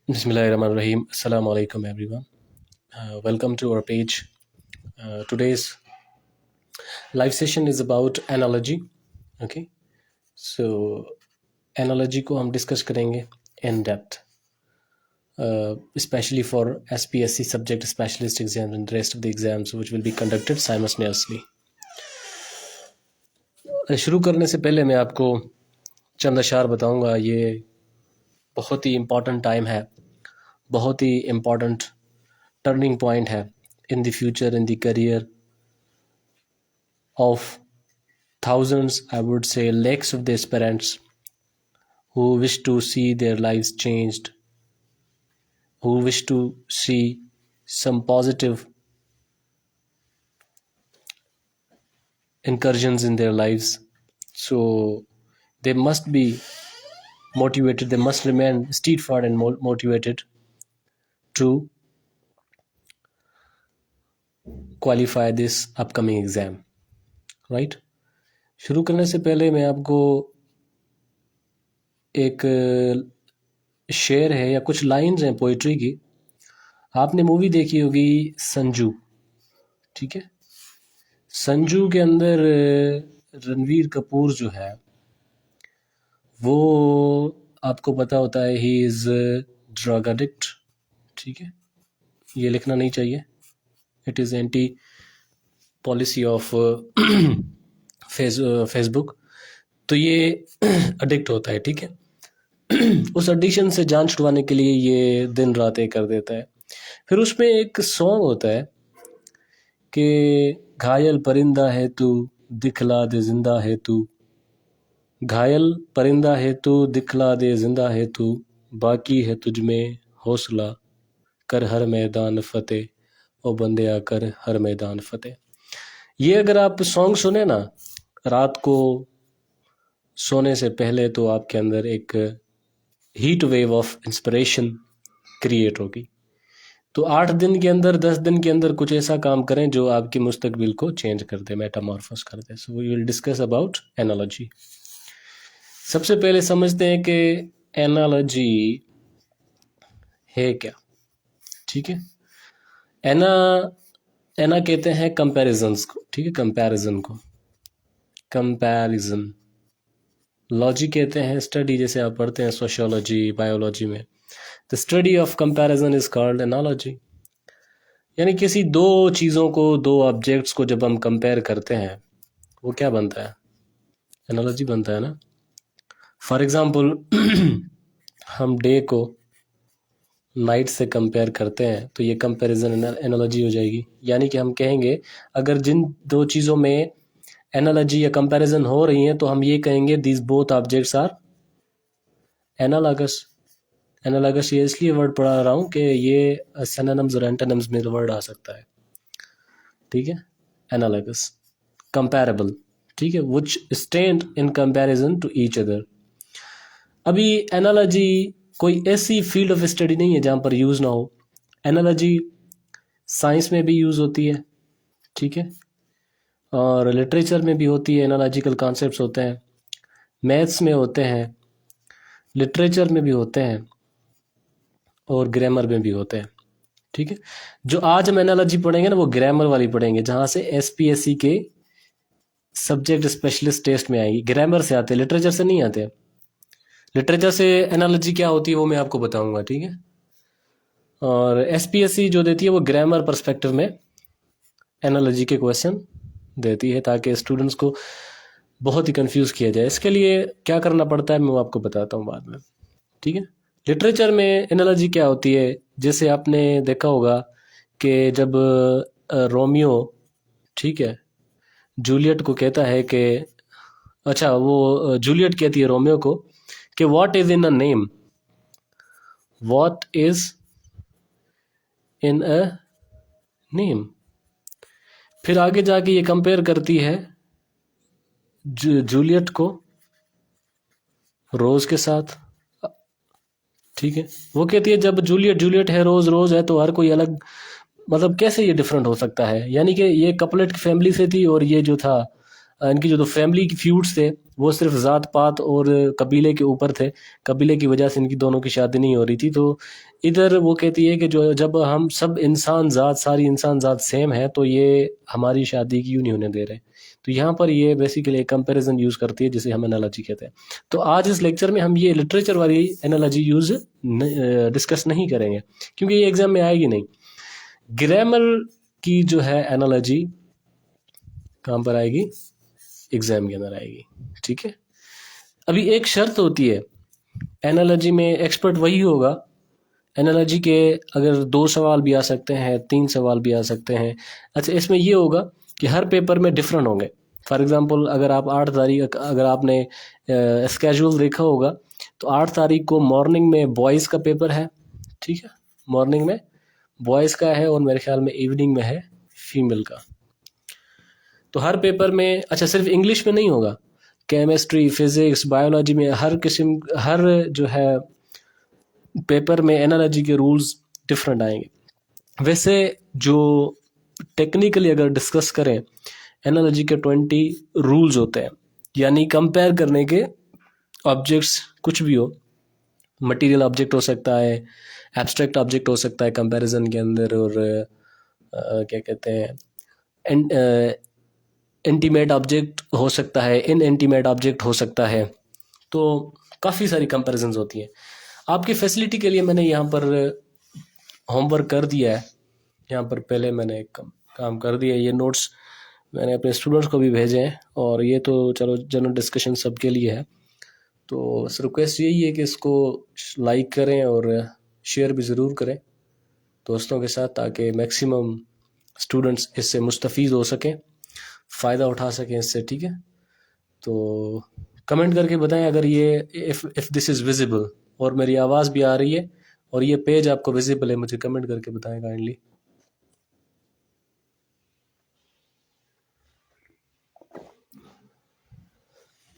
Bismillahirrahmanirrahim. Assalamu alaikum, everyone. Welcome to our page. Today's live session is about analogy. Okay, so analogy को हम discuss करेंगे in depth, especially for SPSC subject specialist exams and the rest of the exams which will be conducted simultaneously. शुरू करने से पहले मैं आपको चंद अशार बताऊंगा. ये बहुत ही इम्पॉर्टेंट टाइम है, बहुत ही इम्पॉर्टेंट टर्निंग पॉइंट है in the future, in the career of thousands, I would say lakhs of the aspirants who wish to see their lives changed, who wish to see some positive incursions in their lives. So they must be motivated, they must remain steadfast and motivated to qualify this upcoming exam, right? शुरू करने से पहले मैं आपको एक शेर है या कुछ लाइंस हैं पोइट्री की. आपने मूवी देखी होगी संजू, ठीक है? संजू के अंदर रणवीर कपूर जो है वो आपको पता होता है ही इज़ ड्रग एडिक्ट, ठीक है? ये लिखना नहीं चाहिए. It is anti policy of Facebook. तो ये एडिक्ट होता है, ठीक है? उस एडिक्शन से जान छुड़वाने के लिए ये दिन रात एक कर देता है. फिर उसमें एक सॉन्ग होता है कि घायल परिंदा है तू दिखला दे जिंदा है तू, घायल परिंदा है तू दिखला दे जिंदा है तू, बाकी है तुझ में हौसला कर हर मैदान फतेह, ओ बंदे आकर हर मैदान फतेह. ये अगर आप सॉन्ग सुने ना रात को सोने से पहले तो आपके अंदर एक heat wave of inspiration create होगी. तो 8 दिन के अंदर 10 दिन के अंदर कुछ ऐसा काम करें जो आपकी मुस्तकबिल को चेंज कर दे, मेटामॉर्फोस कर दे. So we will discuss about analogy. सबसे पहले समझते हैं कि एनालॉजी है क्या, ठीक है? एना कहते हैं कंपैरिजन्स को, ठीक है? कंपैरिजन को कंपैरिजन. लॉजी कहते हैं स्टडी, जैसे आप पढ़ते हैं सोशियोलॉजी बायोलॉजी में. The study of comparison is called analogy. यानी किसी दो चीज़ों को, दो ऑब्जेक्ट्स को जब हम कंपेयर करते हैं वो क्या बनता है? एनालॉजी बनता है ना. फॉर एग्जांपल हम डे को नाइट से कंपेयर करते हैं तो ये कंपैरिजन एनालॉजी हो जाएगी. यानी कि हम कहेंगे अगर जिन दो चीज़ों में एनालॉजी या कंपैरिजन हो रही हैं तो हम ये कहेंगे these both objects are analogous. Analogous ये इसलिए वर्ड पढ़ा रहा हूँ कि ये सिनोनिम्स और एंटोनिम्स में वर्ड आ सकता है, ठीक है? एनालॉगस, कंपैरेबल, ठीक है? Which stand in comparison to each other. अभी एनालॉजी कोई ऐसी फील्ड ऑफ स्टडी नहीं है जहाँ पर यूज़ ना हो. एनालॉजी साइंस में भी यूज़ होती है, ठीक है? और लिटरेचर में भी होती है. एनालॉजिकल कॉन्सेप्ट्स होते हैं, मैथ्स में होते हैं, लिटरेचर में भी होते हैं और ग्रामर में भी होते हैं, ठीक है? जो आज हम एनालॉजी पढ़ेंगे ना वो ग्रामर वाली पढ़ेंगे, जहाँ से एसपीएससी के सब्जेक्ट स्पेशलिस्ट टेस्ट में आएगी. ग्रामर से आते हैं, लिटरेचर से नहीं आते. लिटरेचर से एनालॉजी क्या होती है वो मैं आपको बताऊंगा, ठीक है? और एसपीएससी जो देती है वो ग्रामर पर्सपेक्टिव में एनालॉजी के क्वेश्चन देती है ताकि स्टूडेंट्स को बहुत ही कंफ्यूज किया जाए. इसके लिए क्या करना पड़ता है मैं वो आपको बताता हूँ बाद में, ठीक है? लिटरेचर में एनालॉजी क्या होती है, जैसे आपने देखा होगा कि जब रोमियो, ठीक है, जूलियट को कहता है कि अच्छा वो जूलियट कहती है रोमियो को कि what is in a name, what is in a name. फिर आगे जाके ये कंपेयर करती है जूलियट को रोज के साथ, ठीक है? वो कहती है जब जूलियट जूलियट है, रोज रोज है, तो हर कोई अलग, मतलब कैसे ये डिफरेंट हो सकता है? यानी कि ये कपलेट की फैमिली से थी और ये जो था इनकी जो फैमिली की फ्यूड्स थे वो सिर्फ ज़ात पात और कबीले के ऊपर थे। कबीले की वजह से इनकी दोनों की शादी नहीं हो रही थी। तो इधर वो कहती है कि जो जब हम सब इंसान ज़ात सारी इंसान ज़ात सेम है तो ये हमारी शादी क्यों नहीं होने दे रहे। तो यहाँ पर ये बेसिकली एक कंपैरिजन यूज़ करती है जिसे हम एनालॉजी कहते हैं। तो आज इस लेक्चर में हम ये लिटरेचर वाली एनालॉजी डिस्कस नहीं करेंगे क्योंकि ये एग्जाम में आएगी नहीं। ग्रामर की जो है एनालॉजी कहाँ पर आएगी, एग्जाम के अंदर आएगी। ठीक है, अभी एक शर्त होती है एनालॉजी में, एक्सपर्ट वही होगा एनालॉजी के अगर 2 सवाल भी आ सकते हैं, 3 सवाल भी आ सकते हैं। अच्छा, इसमें ये होगा कि हर पेपर में डिफरेंट होंगे। फॉर एग्जांपल अगर आप 8 तारीख, अगर आपने स्केड्यूल देखा होगा तो 8 तारीख को मॉर्निंग में बॉयज़ का पेपर है। ठीक है, मॉर्निंग में बॉयज़ का है और मेरे ख्याल में इवनिंग में है फीमेल का। तो हर पेपर में, अच्छा सिर्फ इंग्लिश में नहीं होगा, केमिस्ट्री, फिज़िक्स, बायोलॉजी में हर जो है पेपर में एनालॉजी के रूल्स डिफरेंट आएंगे। वैसे जो टेक्निकली अगर डिस्कस करें एनालॉजी के 20 रूल्स होते हैं, यानी कंपेयर करने के ऑब्जेक्ट्स कुछ भी हो, मटेरियल ऑब्जेक्ट हो सकता है, एब्स्ट्रैक्ट ऑब्जेक्ट हो सकता है कंपैरिजन के अंदर, और क्या कहते हैं इंटीमेट ऑब्जेक्ट हो सकता है, इन इंटीमेट ऑब्जेक्ट हो सकता है। तो काफ़ी सारी कंपैरिजन्स होती हैं। आपकी फैसिलिटी के लिए मैंने यहाँ पर होमवर्क कर दिया है, यहाँ पर पहले मैंने एक काम कर दिया है। ये नोट्स मैंने अपने स्टूडेंट्स को भी भेजे हैं और ये तो चलो जनरल डिस्कशन सबके लिए है। तो रिक्वेस्ट यही है कि इसको लाइक करें और शेयर भी ज़रूर करें दोस्तों के साथ, ताकि मैक्सिमम स्टूडेंट्स इससे मुस्तफ़ीज़ हो सकें, फ़ायदा उठा सकें इससे। ठीक है, तो कमेंट करके बताएं अगर ये इफ़ दिस इज़ विजिबल और मेरी आवाज़ भी आ रही है और ये पेज आपको विजिबल है, मुझे कमेंट करके बताएं काइंडली।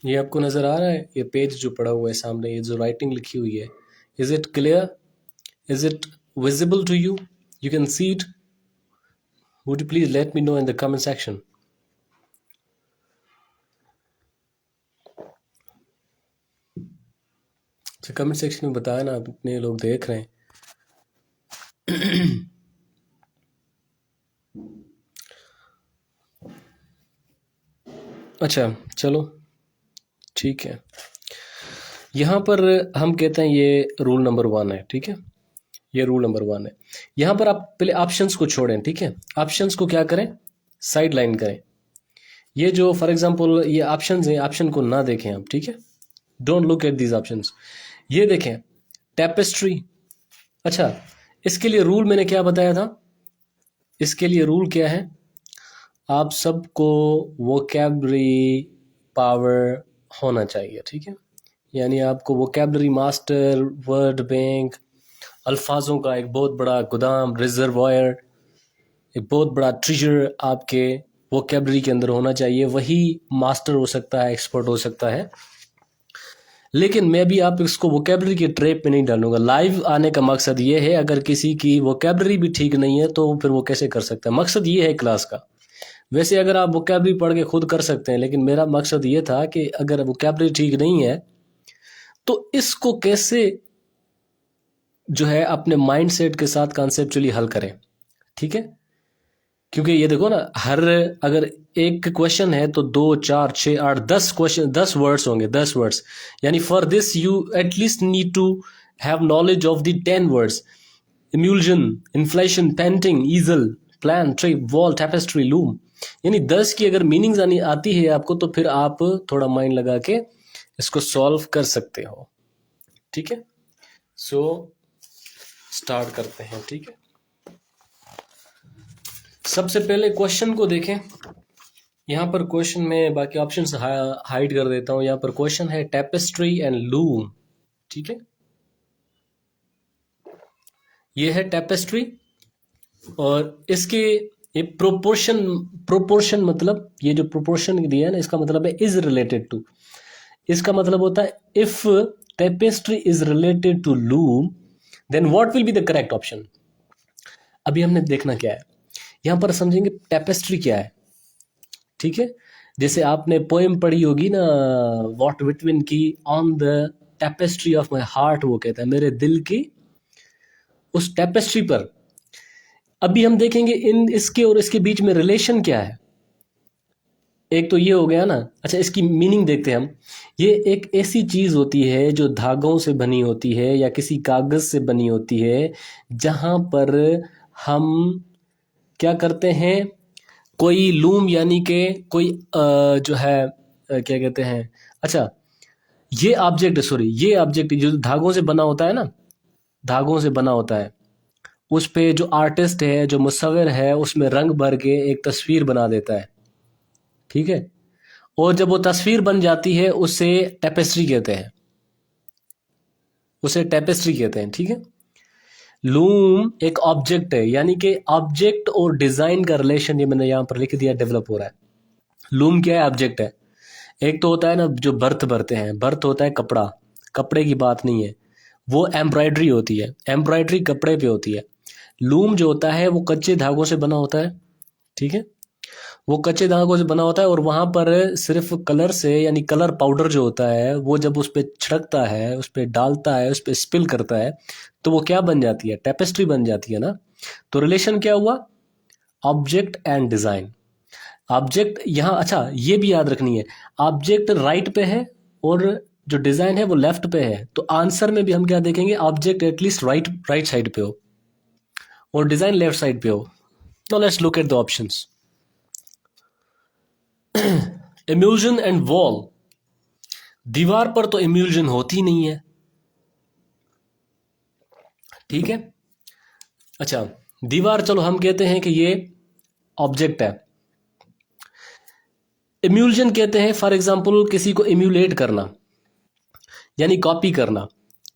ये आपको नज़र आ रहा है, ये पेज जो पड़ा हुआ है सामने, ये जो राइटिंग लिखी हुई है, is it clear, is it visible to you, you can see it? Would you please let me know in the comment section. तो कमेंट सेक्शन में बताया ना, अपने लोग देख रहे हैं। अच्छा चलो ठीक है, यहाँ पर हम कहते हैं ये रूल नंबर 1 है। ठीक है, ये रूल नंबर 1 है। यहाँ पर आप पहले ऑप्शंस को छोड़ें। ठीक है, ऑप्शंस को क्या करें, साइड लाइन करें। ये जो फॉर एग्जांपल ये ऑप्शंस हैं, ऑप्शन को ना देखें आप। ठीक है, don't look at these options. ये देखें टेपेस्ट्री। अच्छा, इसके लिए रूल मैंने क्या बताया था, इसके लिए रूल क्या है, आप सबको वोकैबुलरी पावर होना चाहिए। ठीक है, यानी आपको वोकैबुलरी मास्टर, वर्ड बैंक, अल्फाजों का एक बहुत बड़ा गोदाम, रिजर्वायर, एक बहुत बड़ा ट्रेजर आपके वोकैबुलरी के अंदर होना चाहिए। वही मास्टर हो सकता है, एक्सपर्ट हो सकता है। लेकिन मैं भी आप इसको वोकैबुलरी के ट्रैप में नहीं डालूंगा। लाइव आने का मकसद ये है, अगर किसी की वोकैबुलरी भी ठीक नहीं है तो फिर वो कैसे कर सकता है, मकसद ये है क्लास का। वैसे अगर आप वोकैबुलरी पढ़ के खुद कर सकते हैं, लेकिन मेरा मकसद ये था कि अगर वोकैबुलरी ठीक नहीं है तो इसको कैसे जो है अपने माइंडसेट के साथ कॉन्सेप्चुअली हल करें। ठीक है, क्योंकि ये देखो ना, हर अगर एक क्वेश्चन है तो 2, 4, 6, 8, 10 क्वेश्चन, 10 वर्ड्स होंगे, 10 वर्ड्स। यानी for this you at least need to have knowledge of the 10 words: emulsion, inflation, painting, easel, plan, trip, wall, tapestry, loom. यानी 10 की अगर मीनिंग्स आती है आपको तो फिर आप थोड़ा माइंड लगा के इसको सॉल्व कर सकते हो। ठीक है, सो स्टार्ट करते हैं। ठीक है, सबसे पहले क्वेश्चन को देखें। यहाँ पर क्वेश्चन में बाकी ऑप्शंस हाइड कर देता हूँ। यहाँ पर क्वेश्चन है टेपेस्ट्री एंड लूम। ठीक है, ये है टेपेस्ट्री और इसके ये प्रोपोर्शन मतलब ये जो प्रोपोर्शन दिया है ना, इसका मतलब है इज रिलेटेड टू। इसका मतलब होता है if tapestry is related to loom then what will be the correct option. अभी हमने देखना क्या है, यहाँ पर समझेंगे टेपेस्ट्री क्या है। ठीक है, जैसे आपने पोएम पढ़ी होगी ना वॉल्ट व्हिटमैन की, on the tapestry of my heart, वो कहता है मेरे दिल की उस टेपेस्ट्री पर। अभी हम देखेंगे इन इसके और इसके बीच में रिलेशन क्या है। एक तो ये हो गया ना। अच्छा, इसकी मीनिंग देखते हैं हम। ये एक ऐसी चीज़ होती है जो धागों से बनी होती है या किसी कागज़ से बनी होती है, जहाँ पर हम क्या करते हैं, कोई लूम यानी कि कोई जो है क्या कहते हैं, अच्छा ये ऑब्जेक्ट, सॉरी ये ऑब्जेक्ट जो धागों से बना होता है ना, धागों से बना होता है, उस पे जो आर्टिस्ट है, जो मुसव्विर है, उसमें रंग भर के एक तस्वीर बना देता है, ठीक है। और जब वो तस्वीर बन जाती है उसे टेपेस्ट्री कहते हैं, उसे टेपेस्ट्री कहते हैं, ठीक है। लूम एक ऑब्जेक्ट है, यानी कि ऑब्जेक्ट और डिजाइन का रिलेशन ये मैंने यहाँ पर लिख दिया, डेवलप हो रहा है। लूम क्या है? ऑब्जेक्ट है। एक तो होता है ना जो बर्थ भरते हैं, बर्थ होता है कपड़ा, कपड़े की बात नहीं है, वो एम्ब्रॉयडरी होती है, एम्ब्रॉयडरी कपड़े पे होती है। लूम जो होता है वो कच्चे धागों से बना होता है, ठीक है, वो कच्चे धागों से बना होता है। और वहाँ पर सिर्फ कलर से, यानी कलर पाउडर जो होता है वो जब उस पर छिड़कता है, उस पर डालता है, उस पर स्पिल करता है, तो वो क्या बन जाती है? टेपेस्ट्री बन जाती है ना। तो रिलेशन क्या हुआ? Object and design. ऑब्जेक्ट यहाँ, अच्छा ये भी याद रखनी है, ऑब्जेक्ट राइट पे है और जो डिज़ाइन है वो लेफ्ट पे है। तो आंसर में भी हम क्या देखेंगे? ऑब्जेक्ट एटलीस्ट राइट साइड पे हो और डिज़ाइन लेफ्ट साइड पे हो। Now let's look at the options. Emulsion and wall. दीवार पर तो इम्यूजन होती नहीं है, ठीक है। अच्छा, दीवार चलो हम कहते हैं कि ये ऑब्जेक्ट है। इम्यूजन कहते हैं फॉर एग्जांपल किसी को इम्यूलेट करना, यानी कॉपी करना।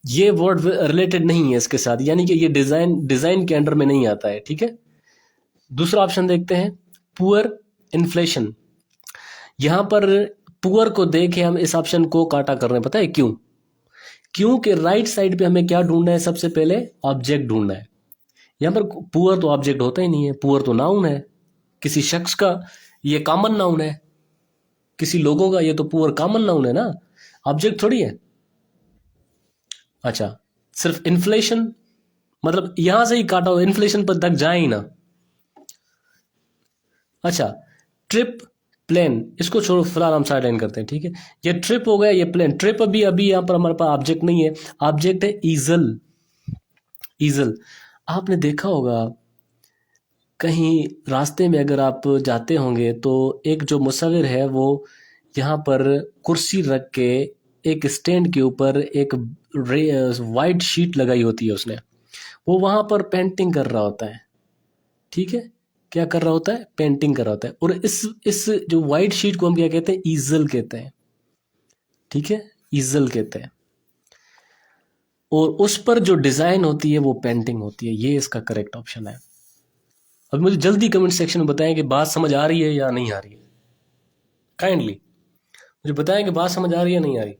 ये वर्ड रिलेटेड नहीं है इसके साथ, यानी कि ये डिजाइन के अंडर में नहीं आता है, ठीक है। दूसरा ऑप्शन देखते हैं, पुअर इन्फ्लेशन। यहां पर पुअर को देखे हम इस ऑप्शन को काटा कर रहे हैं, पता है क्यों? क्योंकि राइट साइड पे हमें क्या ढूंढना है? सबसे पहले ऑब्जेक्ट ढूंढना है। यहां पर पुअर तो ऑब्जेक्ट होता ही नहीं है, पुअर तो नाउन है किसी शख्स का, ये कॉमन नाउन है किसी लोगों का, ये तो पुअर कॉमन नाउन है ना, ऑब्जेक्ट थोड़ी है। अच्छा, सिर्फ इन्फ्लेशन, मतलब यहां से ही काटा हो, इन्फ्लेशन पर तक जाए ही ना। अच्छा, ट्रिप, प्लेन, इसको छोड़ो फिलहाल, हम साइड लाइन करते हैं, ठीक है। ये ट्रिप हो गया, ये प्लेन। ट्रिप अभी यहां पर हमारे पास ऑब्जेक्ट नहीं है, ऑब्जेक्ट है ईजल। ईजल आपने देखा होगा कहीं रास्ते में अगर आप जाते होंगे तो एक जो मुसव्विर है वो यहाँ पर कुर्सी रख के एक स्टैंड के ऊपर एक वाइट शीट लगाई होती है उसने, वो वहाँ पर पेंटिंग कर रहा होता है, ठीक है। क्या कर रहा होता है? पेंटिंग कर रहा होता है। और इस जो वाइट शीट को हम क्या कहते हैं? ईजल कहते हैं, ठीक है, ईजल कहते हैं। और उस पर जो डिजाइन होती है वो पेंटिंग होती है। ये इसका करेक्ट ऑप्शन है। अब मुझे जल्दी कमेंट सेक्शन में बताएं कि बात समझ आ रही है या नहीं आ रही है। काइंडली मुझे बताएं कि बात समझ आ रही है या नहीं आ रही।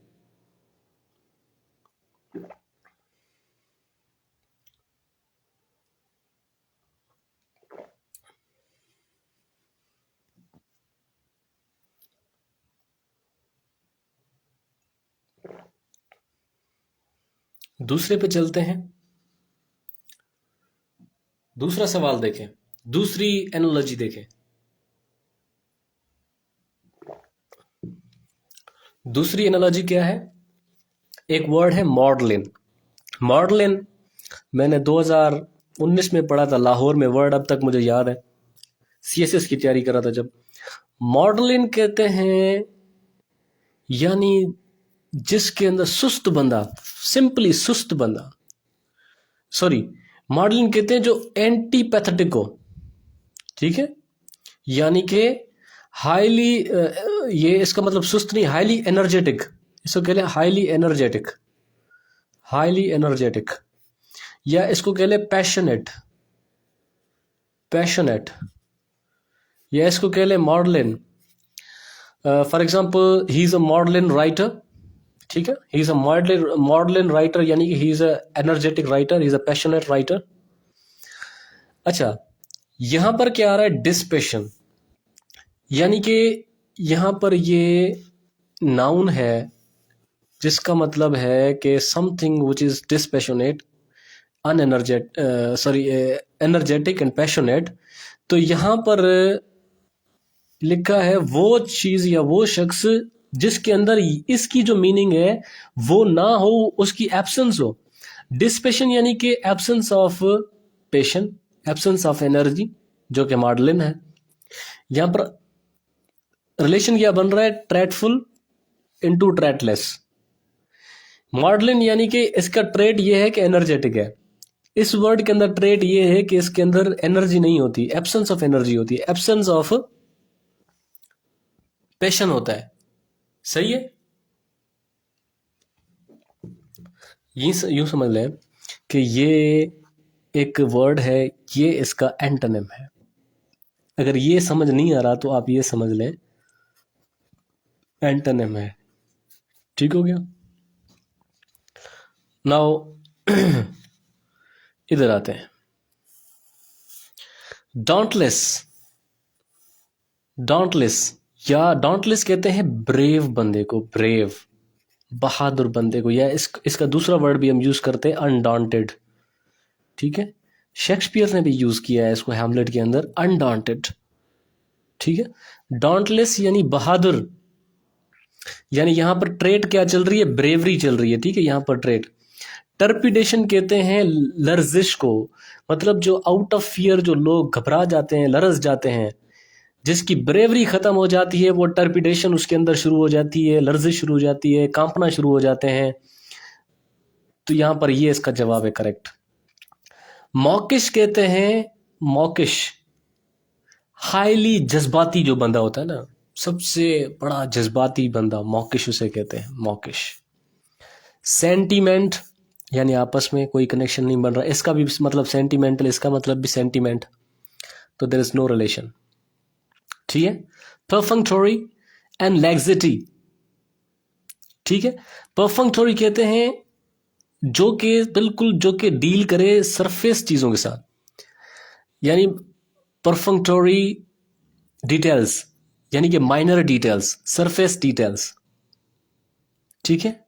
दूसरे पे चलते हैं। दूसरा सवाल देखें, दूसरी एनालॉजी देखें। दूसरी एनालॉजी क्या है? एक वर्ड है मॉडलिन। मॉडलिन मैंने 2019 में पढ़ा था लाहौर में, वर्ड अब तक मुझे याद है, सीएसएस की तैयारी कर रहा था जब। मॉडलिन कहते हैं यानी जिसके अंदर सुस्त बंदा, सिंपली सुस्त बंदा, सॉरी, मॉडलिन कहते हैं जो एंटीपैथेटिक हो, ठीक है, यानी कि हाईली, ये इसका मतलब सुस्त नहीं, हाईली एनर्जेटिक, इसको कहते हैं हाईली एनर्जेटिक, हाईली एनर्जेटिक, या इसको कह ले पैशनेट, पैशनेट, या इसको कह ले Magdalene. For example he is a Magdalene writer, ठीक है, he is a Magdalene writer, यानी कि he is a energetic writer, he is a passionate writer. अच्छा, यहां पर क्या आ रहा है? डिस्पैशन, यानी कि यहाँ पर ये नाउन है जिसका मतलब है कि something which is dispassionate, energetic and passionate. तो यहाँ पर लिखा है वो चीज या वो शख्स जिसके अंदर इसकी जो मीनिंग है वो ना हो, उसकी एब्सेंस हो। डिस्पैशन यानी कि absence of passion, absence of energy, जो कि मॉडलिन है। यहाँ पर रिलेशन क्या बन रहा है? ट्रेटफुल इनटू ट्रेटलेस। मॉडलिन यानी कि इसका ट्रेट ये है कि एनर्जेटिक है। इस वर्ड के अंदर ट्रेट ये है कि इसके अंदर एनर्जी नहीं होती, एब्सेंस ऑफ एनर्जी होती है, एब्सेंस ऑफ पैशन होता है। सही है? यूं समझ लें कि ये एक वर्ड है, ये इसका एंटोनिम है। अगर ये समझ नहीं आ रहा तो आप ये समझ लें एंटोनिम है। ठीक हो गया? नाउ इधर आते हैं। डॉन्टलेस, डॉन्टलेस या डॉन्टलेस कहते हैं ब्रेव बंदे को, ब्रेव, बहादुर बंदे को। या इसका दूसरा वर्ड भी हम यूज करते हैं अनडॉन्टेड। ठीक है? शेक्सपियर ने भी यूज किया है इसको हैमलेट के अंदर, अनडॉन्टेड। ठीक है? डॉन्टलेस यानी बहादुर, यानी यहां पर ट्रेट क्या चल रही है? ब्रेवरी चल रही है। ठीक है? यहां पर ट्रेट। टर्पिडेशन कहते हैं लर्जिश को, मतलब जो आउट ऑफ फियर जो लोग घबरा जाते हैं, लरज जाते हैं, जिसकी ब्रेवरी खत्म हो जाती है, वो टर्पिडेशन उसके अंदर शुरू हो जाती है, लर्जिश शुरू हो जाती है, कांपना शुरू हो जाते हैं। तो यहां पर ये इसका जवाब है करेक्ट। मॉकिश कहते हैं, मॉकिश हाईली जज्बाती जो बंदा होता है ना, सबसे बड़ा जज्बाती बंदा, मॉकिश उसे कहते हैं, मॉकिश। सेंटीमेंट यानी आपस में कोई कनेक्शन नहीं बन रहा, इसका भी मतलब सेंटीमेंटल, इसका मतलब भी सेंटीमेंट, तो देयर इज नो रिलेशन। ठीक है? Perfunctory and laxity. ठीक है? परफंक्टोरी कहते हैं जो कि बिल्कुल, जो कि डील करे सरफेस चीजों के साथ, यानी परफंक्टोरी डिटेल्स यानी कि माइनर डिटेल्स, सरफेस डिटेल्स। ठीक है?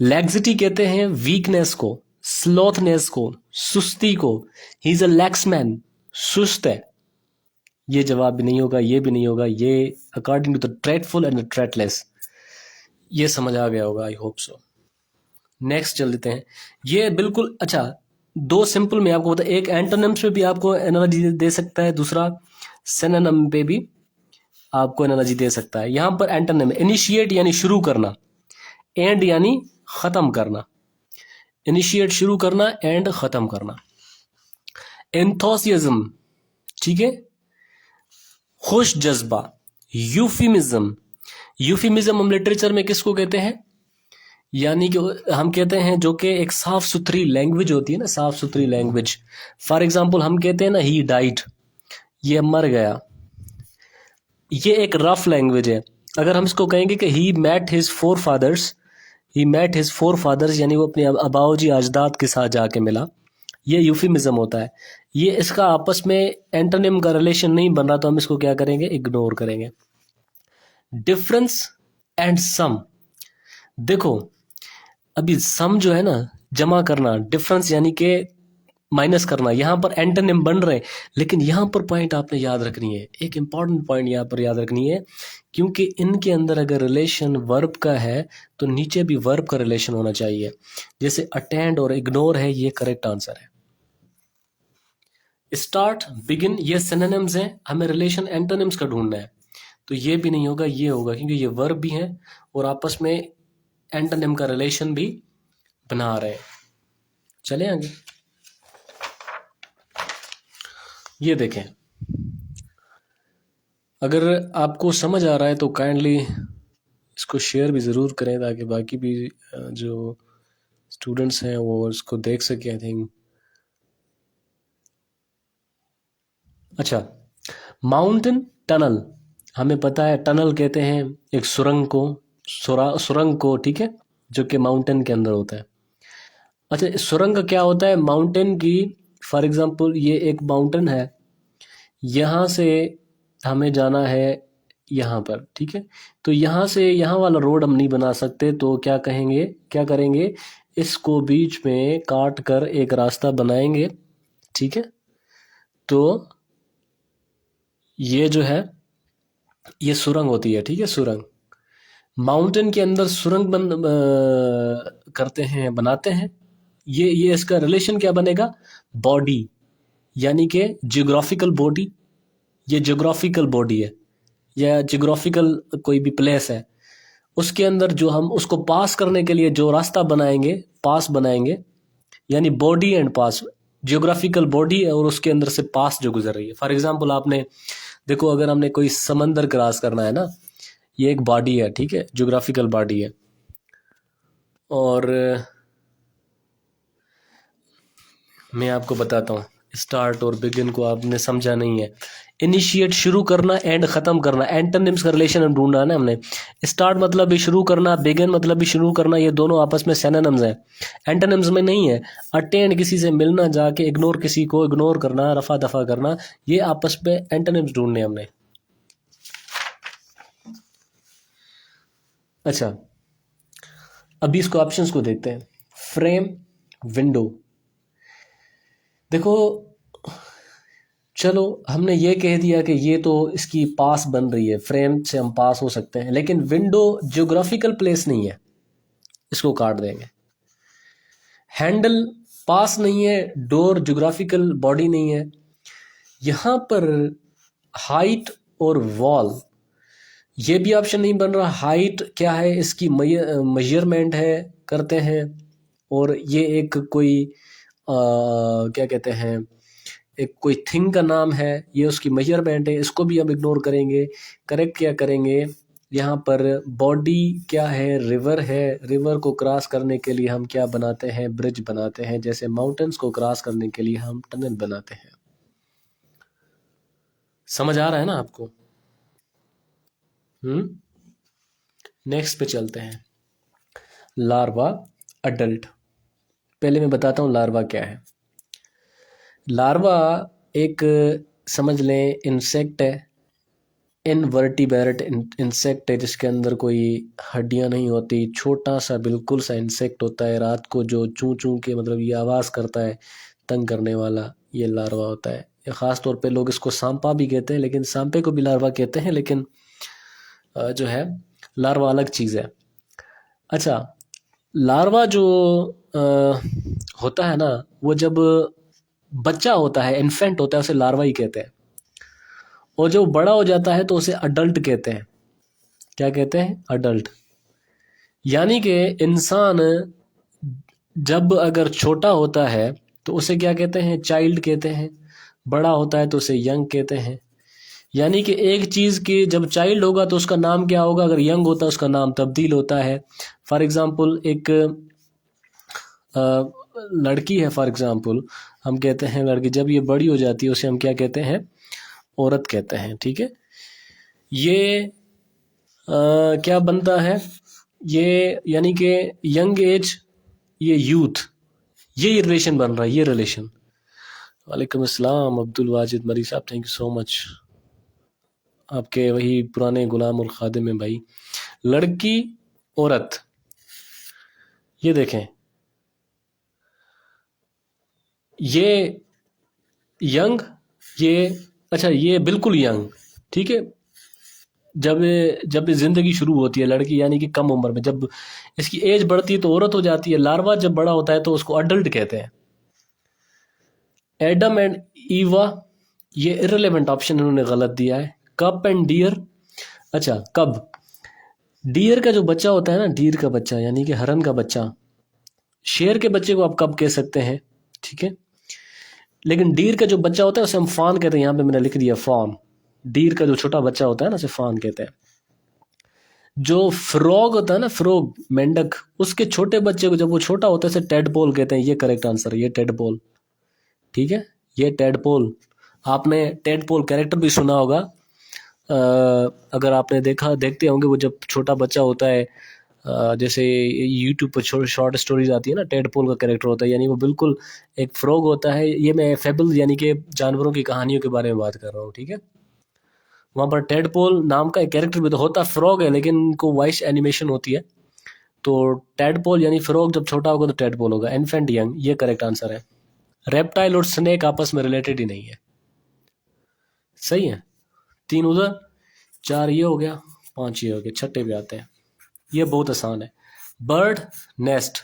लैक्सिटी कहते हैं वीकनेस को, स्लॉथनेस को, सुस्ती को। He is a lakhs man, सुस्त है। ये जवाब भी नहीं होगा, ये भी नहीं होगा। ये according to the traitful and the traitless. ये समझ आ गया होगा, आई होप सो। नेक्स्ट चल लेते हैं। ये बिल्कुल अच्छा, दो सिंपल में आपको बता, एक एंटोनिम्स पे भी आपको एनालॉजी दे सकता है, दूसरा सिनोनिम पे भी आपको एनालॉजी दे सकता है। यहां पर एंटोनिम, इनिशिएट यानी शुरू करना, एंड यानी खत्म करना। इनिशिएट शुरू करना, एंड खत्म करना। एंथोसियाज्म, ठीक है, खुश जज्बा। यूफिमिज्म, यूफिमिज्म हम लिटरेचर में किसको कहते हैं? यानी कि हम कहते हैं जो कि एक साफ सुथरी लैंग्वेज होती है ना, साफ सुथरी लैंग्वेज। फॉर एग्जाम्पल हम कहते हैं ना ही डाइड, ये मर गया। ये एक रफ लैंग्वेज है। अगर हम इसको कहेंगे कि he met his forefathers, he met his forefathers, यानी वो अपने अबाऊजी अजदाद के साथ जाके मिला, ये यूफिमिज्म होता है। ये इसका आपस में एंटोनिम का रिलेशन नहीं बन रहा, तो हम इसको क्या करेंगे? इग्नोर करेंगे। डिफरेंस एंड सम, देखो अभी सम जो है ना, जमा करना, डिफरेंस यानी कि माइनस करना, यहां पर एंटोनिम बन रहे। लेकिन यहां पर पॉइंट आपने याद रखनी है, एक इंपॉर्टेंट पॉइंट यहां पर याद रखनी है, क्योंकि इनके अंदर अगर रिलेशन वर्ब का है तो नीचे भी वर्ब का रिलेशन होना चाहिए। जैसे अटेंड और इग्नोर है, ये करेक्ट आंसर है। स्टार्ट, बिगिन, ये सिनोनिम्स हैं, हमें रिलेशन एंटोनिम्स का ढूंढना है। तो ये भी नहीं होगा, ये होगा, क्योंकि ये वर्ब भी हैं और आपस में एंटोनिम का रिलेशन भी बना रहे हैं। चले आगे, ये देखें। अगर आपको समझ आ रहा है तो काइंडली इसको शेयर भी ज़रूर करें, ताकि बाकी भी जो स्टूडेंट्स हैं वो इसको देख सकें। आई थिंक अच्छा, माउंटेन टनल, हमें पता है टनल कहते हैं एक सुरंग को, सुरंग को, ठीक है, जो कि माउंटेन के अंदर होता है। अच्छा, इस सुरंग का क्या होता है? माउंटेन की, फॉर एग्जांपल ये एक माउंटेन है, यहाँ से हमें जाना है यहाँ पर, ठीक है। तो यहाँ से यहाँ वाला रोड हम नहीं बना सकते, तो क्या करेंगे, इसको बीच में काट कर एक रास्ता बनाएंगे, ठीक है। तो ये जो है ये सुरंग होती है, ठीक है, सुरंग। माउंटेन के अंदर सुरंग करते हैं, बनाते हैं। ये इसका रिलेशन क्या बनेगा, बॉडी, यानी कि जियोग्राफिकल बॉडी, ये जियोग्राफिकल बॉडी है या जियोग्राफिकल कोई भी प्लेस है, उसके अंदर जो हम उसको पास करने के लिए जो रास्ता बनाएंगे, पास बनाएंगे, यानी body and pass, geographical body और उसके अंदर से पास जो गुजर रही है। फॉर एग्जांपल आपने देखो, अगर हमने कोई समंदर क्रॉस करना है ना, ये एक बॉडी है, ठीक है, जियोग्राफिकल बॉडी है। और मैं आपको बताता हूँ, स्टार्ट और बिगिन को आपने समझा नहीं है। इनिशिएट शुरू करना, एंड ख़त्म करना, एंटोनिम्स का रिलेशन ढूंढना है ना हमने। स्टार्ट मतलब भी शुरू करना, बिगिन मतलब भी शुरू करना, ये दोनों आपस में सिनोनिम्स हैं, एंटोनिम्स में नहीं है। अटेंड किसी से मिलना, जाके इग्नोर किसी को इग्नोर करना, रफा दफा करना, ये आपस में एंटोनिम्स ढूंढने हमने। अच्छा, अभी इसको ऑप्शंस को देखते हैं। Frame, window. देखो, चलो हमने ये कह दिया कि ये तो इसकी पास बन रही है, फ्रेम से हम पास हो सकते हैं, लेकिन विंडो जियोग्राफिकल प्लेस नहीं है, इसको काट देंगे। हैंडल पास नहीं है, डोर जियोग्राफिकल बॉडी नहीं है। यहाँ पर हाइट और वॉल, ये भी ऑप्शन नहीं बन रहा। हाइट क्या है, इसकी मेजरमेंट है, करते हैं, और ये एक कोई क्या कहते हैं, एक कोई थिंग का नाम है, ये उसकी मेजरमेंट है, इसको भी हम इग्नोर करेंगे। करेक्ट क्या करेंगे, यहाँ पर बॉडी क्या है, रिवर है, रिवर को क्रॉस करने के लिए हम क्या बनाते हैं, ब्रिज बनाते हैं, जैसे माउंटेन्स को क्रॉस करने के लिए हम टनल बनाते हैं। समझ आ रहा है ना आपको? नेक्स्ट पे चलते हैं, लार्वा, अडल्ट। पहले मैं बताता हूँ लार्वा क्या है। लार्वा एक, समझ लें, इंसेक्ट है, इनवर्टिब्रेट इंसेक्ट है, जिसके अंदर कोई हड्डियां नहीं होती, छोटा सा बिल्कुल सा इंसेक्ट होता है, रात को जो चूं चूं के मतलब ये आवाज़ करता है, तंग करने वाला, ये लार्वा होता है। ख़ास तौर पे लोग इसको सांपा भी कहते हैं, लेकिन सांपे को भी लार्वा कहते हैं, लेकिन जो है लार्वा अलग चीज़ है। अच्छा, लार्वा जो होता है ना, वो जब बच्चा होता है, इन्फेंट होता है, उसे लार्वा ही कहते हैं, और जो बड़ा हो जाता है तो उसे अडल्ट कहते हैं। क्या कहते हैं, अडल्ट। यानी कि इंसान जब अगर छोटा होता है तो उसे क्या कहते हैं, चाइल्ड कहते हैं, बड़ा होता है तो उसे यंग कहते हैं। यानी कि एक चीज़ की जब चाइल्ड होगा तो उसका नाम क्या होगा, अगर यंग होता है उसका नाम तब्दील होता है। फॉर एग्ज़ाम्पल एक लड़की है, फॉर एग्ज़ाम्पल हम कहते हैं लड़की, जब ये बड़ी हो जाती है उसे हम क्या कहते हैं, औरत कहते हैं, ठीक है। ये क्या बनता है, ये यानी कि यंग एज, ये यूथ, ये रिलेशन बन रहा है, ये रिलेशन। वालेकुम अस्सलाम अब्दुल वाजिद मरी साहब, थैंक यू सो मच, आपके वही पुराने गुलाम और खादिम में भाई। लड़की, औरत, ये देखें, ये यंग, ये अच्छा, ये बिल्कुल यंग, ठीक है। जब जब ज़िंदगी शुरू होती है लड़की, यानी कि कम उम्र में, जब इसकी एज बढ़ती है तो औरत हो जाती है। लार्वा जब बड़ा होता है तो उसको अडल्ट कहते हैं। एडम एंड ईवा, ये इररिलेवेंट ऑप्शन इन्होंने गलत दिया है। कप एंड डियर, अच्छा कब, डियर का जो बच्चा होता है ना, डियर का बच्चा यानी कि हरन का बच्चा, शेर के बच्चे को आप कब कह सकते हैं, ठीक है। लेकिन डीर का जो बच्चा होता है उसे हम फान कहते हैं, यहाँ पे मैंने लिख दिया फान। डीर का जो छोटा बच्चा होता है ना, उसे फान कहते हैं। जो फ्रॉग होता है ना, फ्रॉग, मेंढक, उसके छोटे बच्चे को जब वो छोटा होता है उसे टेडपोल कहते हैं। ये करेक्ट आंसर है, ये टेडपोल, ठीक है, ये टेडपोल। आपने टेडपोल कैरेक्टर भी सुना होगा, अगर आपने देखते होंगे, वो जब छोटा बच्चा होता है, जैसे यूट्यूब पर शॉर्ट स्टोरीज आती है ना, टेडपोल का कैरेक्टर होता है, यानी वो बिल्कुल एक फ्रॉग होता है। ये मैं फेबल यानी कि जानवरों की कहानियों के बारे में बात कर रहा हूँ, ठीक है। वहाँ पर टेडपोल नाम का एक कैरेक्टर भी तो होता, फ्रॉग है लेकिन इनको वॉइस एनिमेशन होती है, तो टेडपोल यानी फ्रॉग जब छोटा होगा तो टेडपोल होगा, इन्फेंट यंग, ये करेक्ट आंसर है। रेप्टाइल और स्नेक आपस में रिलेटेड ही नहीं है। सही है, 3 उधर, 4 ये हो गया, 5 ये हो गया, छठे पे आते हैं। ये बहुत आसान है। बर्ड नेस्ट,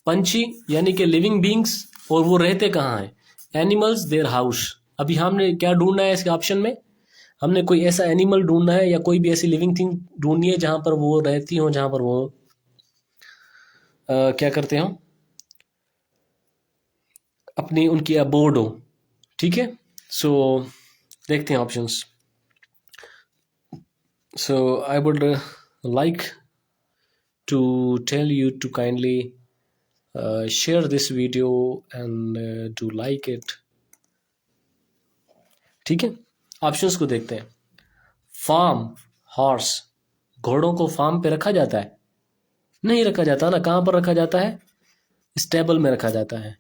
पंछी यानी कि लिविंग बींग्स, और वो रहते कहाँ हैं? Animals their house. अभी हमने क्या ढूंढना है इसके ऑप्शन में? हमने कोई ऐसा एनिमल ढूंढना है या कोई भी ऐसी लिविंग थिंग ढूंढनी है जहां पर वो रहती हो, जहां पर वो क्या करते हो, अपनी उनकी अबोर्ड हो। ठीक है, सो देखते हैं options. So I would like to tell you to kindly share this video and to like it। ठीक है, ऑप्शंस को देखते हैं। फार्म, हॉर्स, घोड़ों को फार्म पे रखा जाता है? नहीं रखा जाता ना। कहाँ पर रखा जाता है? स्टेबल में रखा जाता है।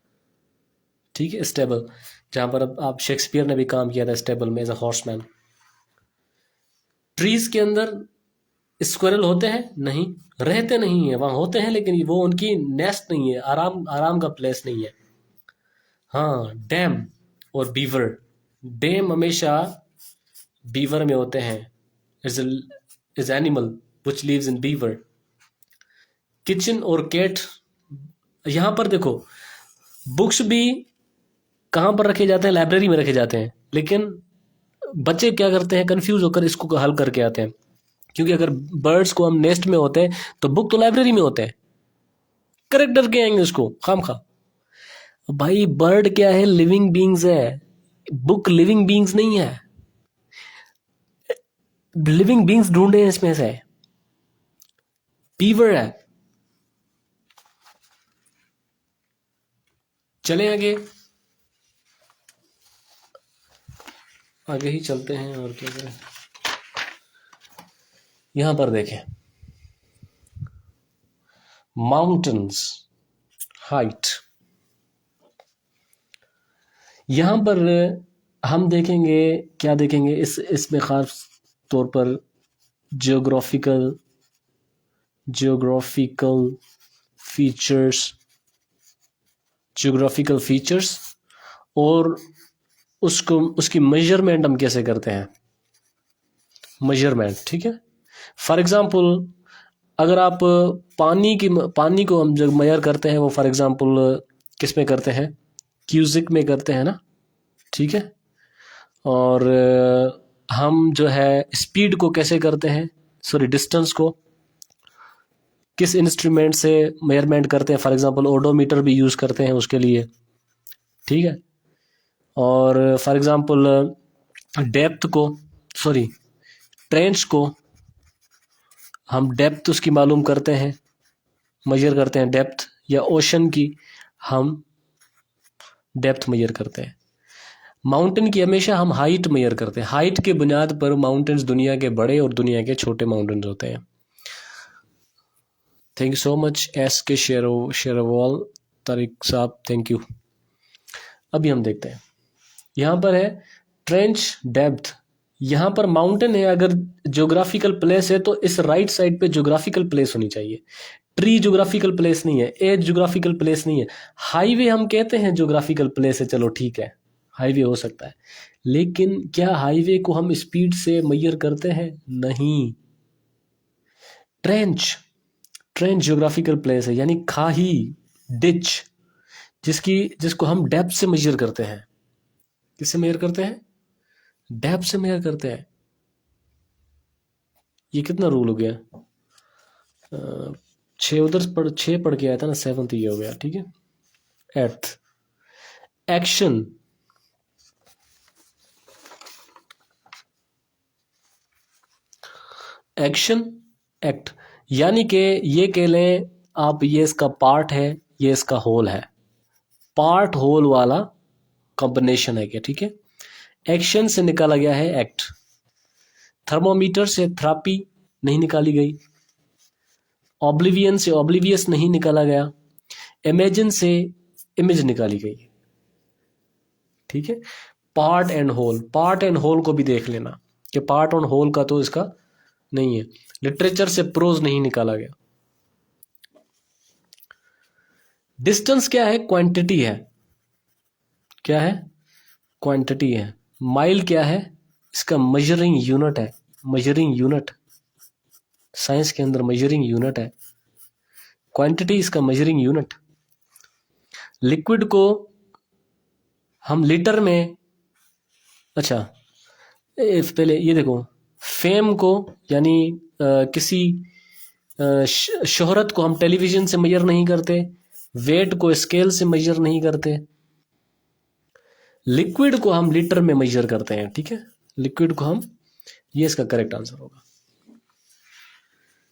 ठीक है, स्टेबल, जहाँ पर अब आप शेक्सपियर ने भी काम किया था स्टेबल में एज अ हॉर्समैन। ट्रीज के अंदर स्क्वायरल होते हैं? नहीं, रहते नहीं है, वहाँ होते हैं लेकिन वो उनकी नेस्ट नहीं है, आराम आराम का प्लेस नहीं है। हाँ, डैम और बीवर। डैम हमेशा बीवर में होते हैं, is animal which lives in beaver. Kitchen और कैट, यहाँ पर देखो, बुक्स भी कहाँ पर रखे जाते हैं? लाइब्रेरी में रखे जाते हैं, लेकिन बच्चे क्या करते हैं, कंफ्यूज होकर इसको हल करके आते हैं, क्योंकि अगर बर्ड्स को हम नेस्ट में होते हैं तो बुक तो लाइब्रेरी में होते हैं, करेक्ट डर के आएंगे उसको खाम खा। भाई बर्ड क्या है? लिविंग बींग्स है, बुक लिविंग बींग्स नहीं है। लिविंग बींग्स ढूंढे हैं इसमें से, बीवर है। चले आगे, आगे ही चलते हैं और क्या करें। यहां पर देखें, माउंटेन्स, हाइट। यहां पर हम देखेंगे, क्या देखेंगे इसमें खास तौर पर जियोग्राफिकल फीचर्स, जियोग्राफिकल फीचर्स, और उसकी मेजरमेंट हम कैसे करते हैं, मेजरमेंट। ठीक है, फॉर एग्जांपल अगर आप पानी को हम जब मेजर करते हैं, वो फॉर एग्जांपल किस में करते हैं? क्यूजिक में करते हैं ना। ठीक है, और हम जो है स्पीड को कैसे करते हैं, सॉरी डिस्टेंस को किस इंस्ट्रूमेंट से मेजरमेंट करते हैं? फॉर एग्जांपल ओडोमीटर भी यूज़ करते हैं उसके लिए। ठीक है, और फॉर एग्जांपल डेप्थ को, सॉरी ट्रेंच को हम डेप्थ उसकी मालूम करते हैं, मेजर करते हैं डेप्थ, या ओशन की हम डेप्थ मेजर करते हैं। माउंटेन की हमेशा हम हाइट मेजर करते हैं, हाइट के बुनियाद पर माउंटेन्स दुनिया के बड़े और दुनिया के छोटे माउंटेन्स होते हैं। Thank you so much S के शेरवाल तारिक साहब, थैंक यू। अभी हम देखते हैं, यहाँ पर है ट्रेंच डेप्थ। यहाँ पर माउंटेन है, अगर ज्योग्राफिकल प्लेस है तो इस राइट साइड पे ज्योग्राफिकल प्लेस होनी चाहिए। ट्री ज्योग्राफिकल प्लेस नहीं है, एज ज्योग्राफिकल प्लेस नहीं है। हाईवे हम कहते हैं ज्योग्राफिकल प्लेस है, चलो ठीक है हाईवे हो सकता है, लेकिन क्या हाईवे को हम स्पीड से मेजर करते हैं? नहीं। ट्रेंच ज्योग्राफिकल प्लेस है, यानी खाही, डिच, जिसको हम डेप्थ से मेजर करते हैं। किससे मेजर करते हैं? डेप्थ से मेजर करते हैं। ये कितना रूल हो गया? 6 उधर 6 पढ़ के आया था ना, 7th ये हो गया। ठीक है, 8th एक्शन। एक्शन, एक्ट, यानी कि ये कह लें आप, ये इसका पार्ट है, ये इसका होल है, पार्ट होल वाला कॉम्बिनेशन है क्या? ठीक है, एक्शन से निकाला गया है एक्ट। थर्मोमीटर से थेरापी नहीं निकाली गई, ऑब्लिवियन से ऑब्लिवियस नहीं निकाला गया, इमेजिन से इमेज निकाली गई। ठीक है, part and whole, part and whole को भी देख लेना। कि पार्ट ऑन होल का तो इसका नहीं है। लिटरेचर से प्रोज नहीं निकाला गया। डिस्टेंस क्या है? क्वांटिटी है। क्या है? क्वांटिटी है। माइल क्या है? इसका मेजरिंग यूनिट है। मेजरिंग यूनिट, साइंस के अंदर मेजरिंग यूनिट है। क्वांटिटी इसका मेजरिंग यूनिट। लिक्विड को हम लीटर में, अच्छा पहले ये देखो, फेम को यानी किसी शोहरत को हम टेलीविजन से मेजर नहीं करते, वेट को स्केल से मेजर नहीं करते, लिक्विड को हम लीटर में मेजर करते हैं। ठीक है, लिक्विड को हम, ये इसका करेक्ट आंसर होगा।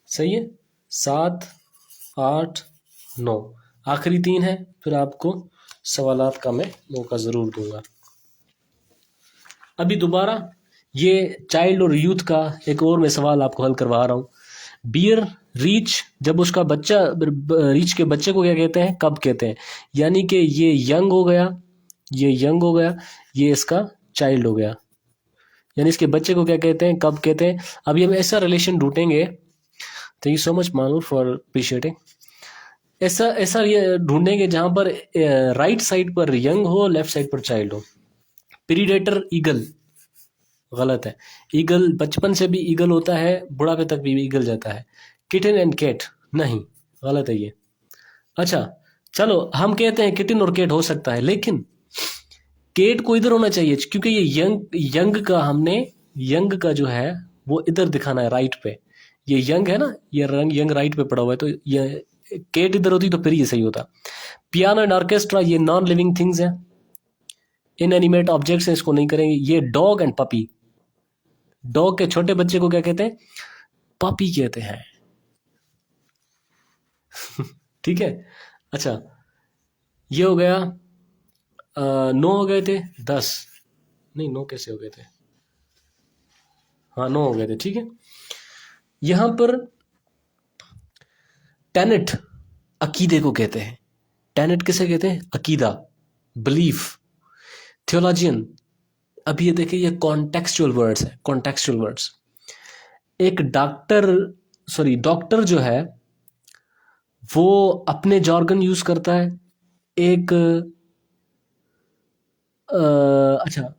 सही है। 7, 8, 9, आखिरी 3 है, फिर आपको सवालात का मैं मौका ज़रूर दूंगा। अभी दोबारा ये चाइल्ड और यूथ का एक और मैं सवाल आपको हल करवा रहा हूँ। बियर रीच, जब उसका बच्चा, रीच के बच्चे को क्या कहते हैं? कब कहते हैं? यानी कि ये यंग हो गया, ये यंग हो गया, ये इसका चाइल्ड हो गया, यानी इसके बच्चे को क्या कहते हैं? कब कहते हैं? अभी हम ऐसा रिलेशन ढूंढेंगे। थैंक यू सो मच मानूर फॉर अप्रिशिएटिंग। ऐसा ऐसा ये ढूंढेंगे जहां पर राइट साइड पर यंग हो, लेफ्ट साइड पर चाइल्ड हो। प्रीडेटर ईगल, गलत है। ईगल बचपन से भी ईगल होता है, बुढ़ापे तक भी ईगल जाता है। किटन एंड कैट, नहीं, गलत है ये। अच्छा चलो, हम कहते हैं किटन और कैट हो सकता है, लेकिन केट को इधर होना चाहिए, क्योंकि ये यंग का हमने, यंग का जो है वो इधर दिखाना है, राइट पे। ये यंग है ना, ये रंग यंग राइट पे पड़ा हुआ है, तो ये केट इधर होती तो फिर ये सही होता। पियानो एंड ऑर्केस्ट्रा, ये नॉन लिविंग थिंग्स हैं, इनएनिमेट ऑब्जेक्ट्स हैं, इसको नहीं करेंगे। ये डॉग एंड पपी, डॉग के छोटे बच्चे को क्या कहते हैं? पपी कहते हैं। ठीक है। अच्छा, ये हो गया 9 हो गए थे, 10 नहीं, 9 कैसे हो गए थे? हाँ 9 हो गए थे। ठीक है, यहां पर टेनेट अकीदे को कहते हैं। टेनेट किसे कहते हैं? अकीदा, बिलीफ। थियोलॉजियन, अभी ये देखिए, ये कॉन्टेक्सचुअल वर्ड्स है, कॉन्टेक्सचुअल वर्ड्स। एक डॉक्टर जो है वो अपने जॉर्गन यूज करता है। एक अच्छा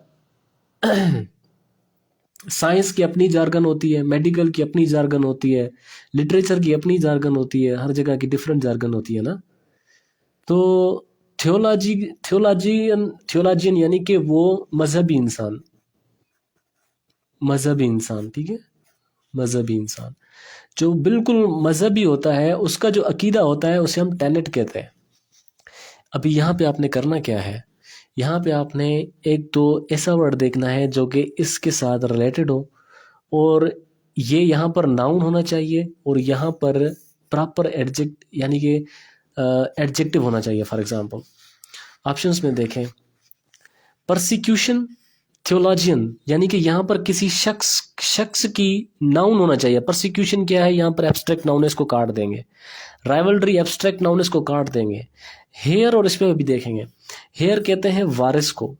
साइंस की अपनी जार्गन होती है, मेडिकल की अपनी जार्गन होती है, लिटरेचर की अपनी जार्गन होती है, हर जगह की डिफरेंट जार्गन होती है ना। तो थियोलॉजियन यानी कि वो मजहबी इंसान, मजहबी इंसान। ठीक है, मजहबी इंसान जो बिल्कुल मजहबी होता है, उसका जो अकीदा होता है उसे हम टेनेट कहते हैं। अभी यहाँ पे आपने करना क्या है? यहाँ पे आपने एक तो ऐसा वर्ड देखना है जो कि इसके साथ रिलेटेड हो, और ये यहाँ पर नाउन होना चाहिए, और यहाँ पर प्रॉपर एडजेक्ट यानी कि एडजेक्टिव होना चाहिए। फॉर एग्जांपल ऑप्शंस में देखें, परसिक्यूशन, थियोलॉजियन, यानी कि यहाँ पर किसी शख्स की नाउन होना चाहिए। परसिक्यूशन क्या है? यहाँ पर एब्स्ट्रैक्ट नाउन है, इसको काट देंगे। राइवलरी एब्स्ट्रैक्ट नाउन, इसको काट देंगे। हेयर, और इस पर भी देखेंगे, हेयर कहते हैं वारिस को।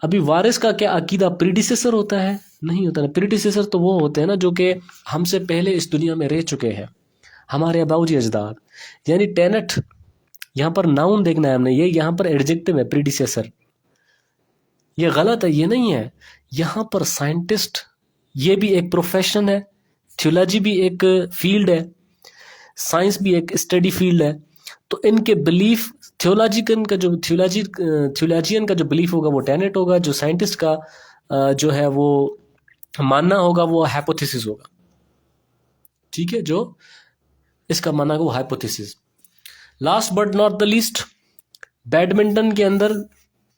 अभी वारिस का क्या अकीदा? प्रीडिसेसर होता है? नहीं होता ना। प्रीडिसेसर तो वो होते हैं ना जो कि हमसे पहले इस दुनिया में रह चुके हैं, हमारे अबाऊजी अजदाद। यानी टेनेट, यहाँ पर नाउन देखना है हमने, ये यहाँ पर एडजेक्टिव है, प्रीडिसेसर। ये गलत है, ये नहीं है। यहाँ पर साइंटिस्ट, ये भी एक प्रोफेशन है, थियोलॉजी भी एक फील्ड है, साइंस भी एक स्टडी फील्ड है। तो इनके बिलीफ, थियोलॉजियन का जो बिलीफ होगा वो टेनेट होगा, जो साइंटिस्ट का जो है वो मानना होगा वो हाइपोथेसिस होगा। ठीक है, जो इसका मानना होगा वो hypothesis. Last but not the least, badminton के अंदर,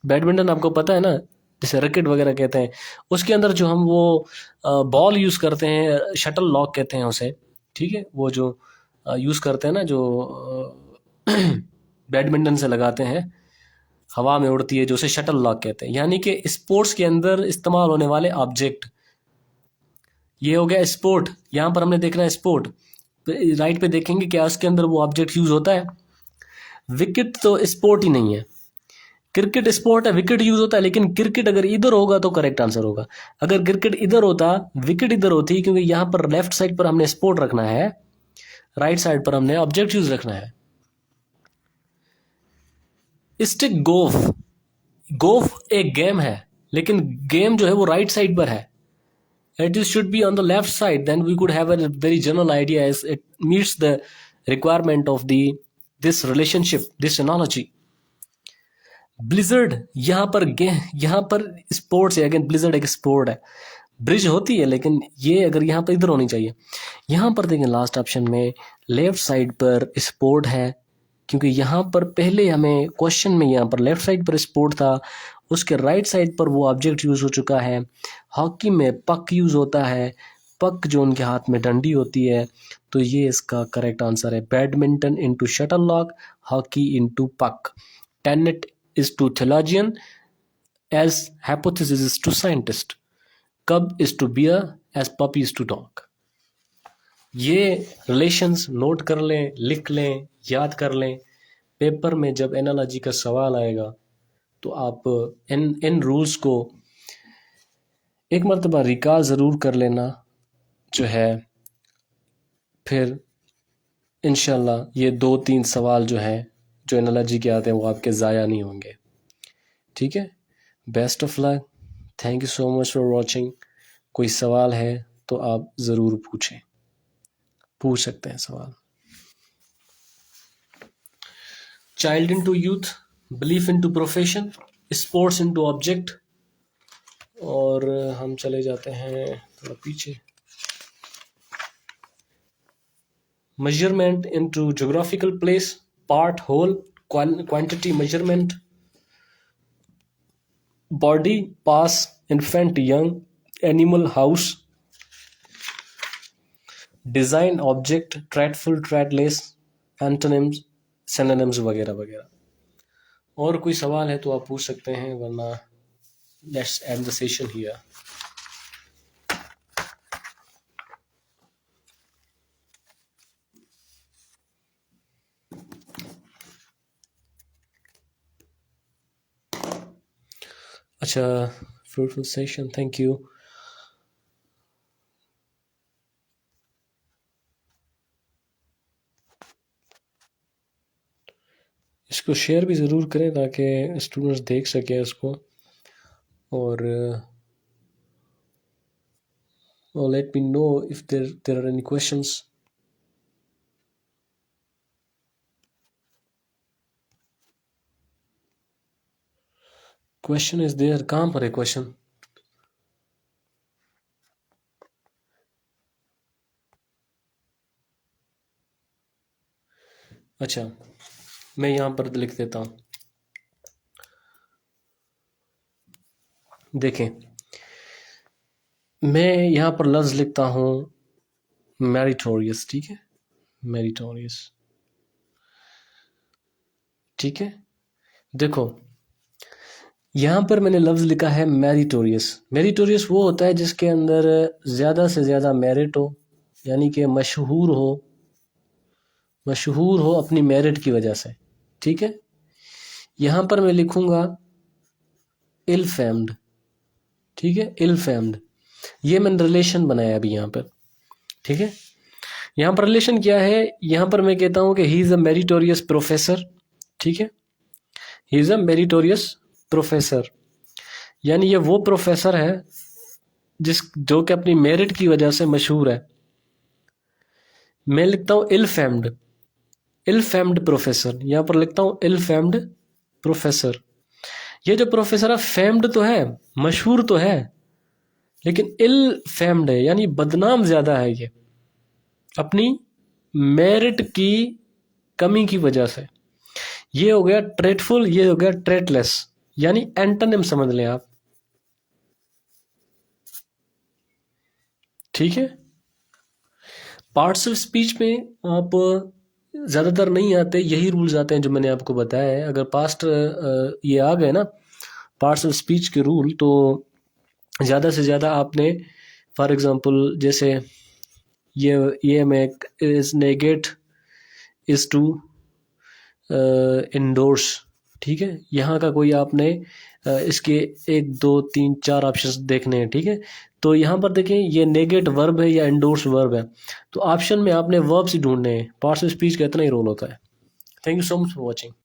बैडमिंटन आपको पता है ना, जैसे रैकेट वगैरह कहते हैं, उसके अंदर जो हम वो बॉल यूज करते हैं, शटल लॉक कहते हैं उसे। ठीक है, वो जो यूज करते हैं ना, जो बैडमिंटन से लगाते हैं, हवा में उड़ती है, जो उसे शटल लॉक कहते हैं। यानी कि स्पोर्ट्स के अंदर इस्तेमाल होने वाले ऑब्जेक्ट, ये हो गया स्पोर्ट। यहाँ पर हमने देखना है स्पोर्ट, राइट पे देखेंगे क्या उसके अंदर वो ऑब्जेक्ट यूज होता है। विकेट तो स्पोर्ट ही नहीं है। क्रिकेट स्पोर्ट है, विकेट यूज होता है, लेकिन क्रिकेट अगर इधर होगा तो करेक्ट आंसर होगा। अगर क्रिकेट इधर होता, विकेट इधर होती, क्योंकि यहाँ पर लेफ्ट साइड पर हमने स्पोर्ट रखना है, राइट साइड पर हमने ऑब्जेक्ट यूज रखना है। स्टिक गोल्फ, गोल्फ एक गेम है, लेकिन गेम जो है वो राइट साइड पर है। It should be on the left side, then we could have a very general idea as it meets the requirement of this relationship, this analogy. Blizzard, यहाँ पर स्पोर्ट्स है, अगेन ब्लिजर्ड एक sport है, bridge होती है, लेकिन ये अगर यहाँ पर इधर होनी चाहिए। यहाँ पर देखें लास्ट ऑप्शन में लेफ्ट साइड पर स्पोर्ट है, क्योंकि यहाँ पर पहले हमें क्वेश्चन में यहाँ पर लेफ्ट साइड पर स्पोर्ट था, उसके राइट साइड पर वो ऑब्जेक्ट यूज हो चुका है। हॉकी में पक यूज होता है, पक जो उनके हाथ में डंडी होती है, तो ये इसका करेक्ट आंसर है। Badminton into shuttlecock, hockey into puck. Tenet is to theologian as hypothesis is to scientist. Cub is to bear as puppy is to dog. ये रिलेशंस नोट कर लें, लिख लें, याद कर लें। पेपर में जब एनालॉजी का सवाल आएगा तो आप इन रूल्स को एक मरतबा रिकॉल ज़रूर कर लेना जो है, फिर इंशाल्लाह ये 2-3 सवाल जो है जो एनालॉजी के आते हैं वो आपके ज़ाया नहीं होंगे। ठीक है, best of luck, thank you so much for watching. कोई सवाल है तो आप ज़रूर पूछ सकते हैं सवाल। Child into youth, belief into profession, sports into object, और हम चले जाते हैं थोड़ा पीछे। Measurement into geographical place, part whole, quantity measurement, body, pass, infant, young, animal, house, design, object, tradeful, tradeless, antonyms, synonyms वगैरह वगैरह। और कोई सवाल है तो आप पूछ सकते हैं, वरना let's end the session here. अच्छा, फ्रूटफुल सेशन, थैंक यू। इसको शेयर भी ज़रूर करें ताकि स्टूडेंट्स देख सकें इसको, और let me know if there are any questions. Question is there, कहाँ पर है क्वेश्चन? अच्छा, मैं यहाँ पर लिख देता हूँ। देखें, मैं यहाँ पर लफ्ज़ लिखता हूँ मेरिटोरियस, ठीक है, मेरिटोरियस, ठीक है। देखो यहाँ पर मैंने लफ्ज़ लिखा है मेरिटोरियस। मेरिटोरियस वो होता है जिसके अंदर ज़्यादा से ज़्यादा मेरिट हो, यानी कि मशहूर हो अपनी मेरिट की वजह से, ठीक है। यहाँ पर मैं लिखूँगा इल फेम्ड, ठीक है, इल फेम्ड। ये मैंने रिलेशन बनाया अभी यहाँ पर, ठीक है। यहाँ पर रिलेशन क्या है? यहाँ पर मैं कहता हूँ कि he is a meritorious professor, ठीक है, he is a meritorious professor, यानी ये वो प्रोफेसर है जो कि अपनी मेरिट की वजह से मशहूर है। मैं लिखता हूँ इल फेम्ड प्रोफेसर, यहाँ पर लिखता हूँ इल फेम्ड प्रोफेसर। ये जो प्रोफेसर है फेम्ड तो है, मशहूर तो है, लेकिन इल फेम्ड है, यानी बदनाम ज़्यादा है ये अपनी मेरिट की कमी की वजह से। ये हो गया ट्रेटफुल, ये हो गया ट्रेटलेस, यानी एंटोनिम समझ लें आप, ठीक है। पार्ट्स ऑफ स्पीच में आप ज़्यादातर नहीं आते, यही रूल्स आते हैं जो मैंने आपको बताया है। अगर पास्ट ये आ गए ना पार्ट्स ऑफ स्पीच के रूल, तो ज़्यादा से ज़्यादा आपने, फॉर एग्जांपल जैसे ये में is negate, is to, endorse, ठीक है, यहाँ का कोई आपने इसके 1 2 3 4 ऑप्शंस देखने हैं। ठीक है, तो यहाँ पर देखें ये नेगेट वर्ब है या एंडोर्स वर्ब है, तो ऑप्शन में आपने वर्ब्स ही ढूंढने हैं। पार्ट्स ऑफ स्पीच का इतना ही रोल होता है। Thank you so much for watching.